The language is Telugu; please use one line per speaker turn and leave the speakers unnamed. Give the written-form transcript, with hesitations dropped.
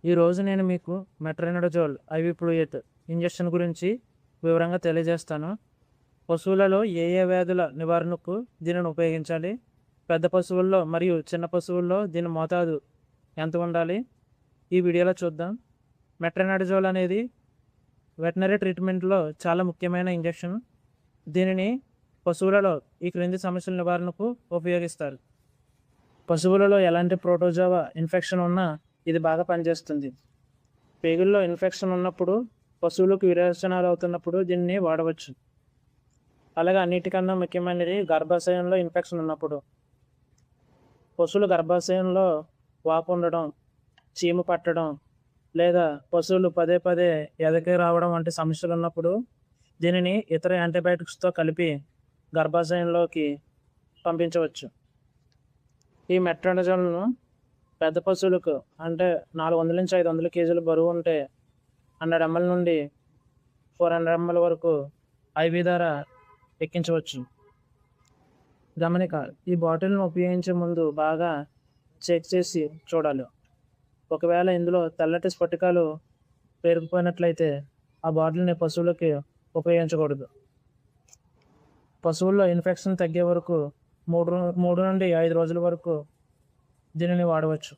ఈరోజు నేను మీకు మెట్రోనిడజోల్ ఐవి ఫ్లూయిడ్ ఇంజెక్షన్ గురించి వివరంగా తెలియజేస్తాను. పశువులలో ఏ ఏ వ్యాధుల నివారణకు దీనిని ఉపయోగించాలి, పెద్ద పశువుల్లో మరియు చిన్న పశువుల్లో దీని మోతాదు ఎంత ఉండాలి, ఈ వీడియోలో చూద్దాం. మెట్రోనిడజోల్ అనేది వెటనరీ ట్రీట్మెంట్లో చాలా ముఖ్యమైన ఇంజెక్షన్. దీనిని పశువులలో ఈ క్రింది సమస్యల నివారణకు ఉపయోగిస్తారు. పశువులలో ఎలాంటి ప్రోటోజోవా ఇన్ఫెక్షన్ ఉన్నా ఇది బాగా పనిచేస్తుంది. పేగుల్లో ఇన్ఫెక్షన్ ఉన్నప్పుడు, పశువులకు విరేచనాలు అవుతున్నప్పుడు దీన్ని వాడవచ్చు. అలాగే అన్నిటికన్నా ముఖ్యమైనది గర్భాశయంలో ఇన్ఫెక్షన్ ఉన్నప్పుడు. పశువుల గర్భాశయంలో వాపు ఉండడం, చీము పట్టడం లేదా పశువులు పదే పదే ఎదకి రావడం వంటి సమస్యలు ఉన్నప్పుడు దీనిని ఇతర యాంటీబయాటిక్స్తో కలిపి గర్భాశయంలోకి పంపించవచ్చు. ఈ మెట్రోనిడజోల్ను పెద్ద పశువులకు అంటే 400 నుంచి 500 కేజీల బరువు ఉంటే 100 ml నుండి 400 ml వరకు ఐవి ద్వారా ఎక్కించవచ్చు. గమనిక: ఈ బాటిల్ను ఉపయోగించే ముందు బాగా చెక్ చేసి చూడాలి. ఒకవేళ ఇందులో తెల్లటి స్ఫటికాలు పేరుకుపోయినట్లయితే ఆ బాటిల్ని పశువులకి ఉపయోగించకూడదు. పశువుల్లో ఇన్ఫెక్షన్ తగ్గే వరకు 3 నుండి 5 రోజుల వరకు దీనిని వాడవచ్చు.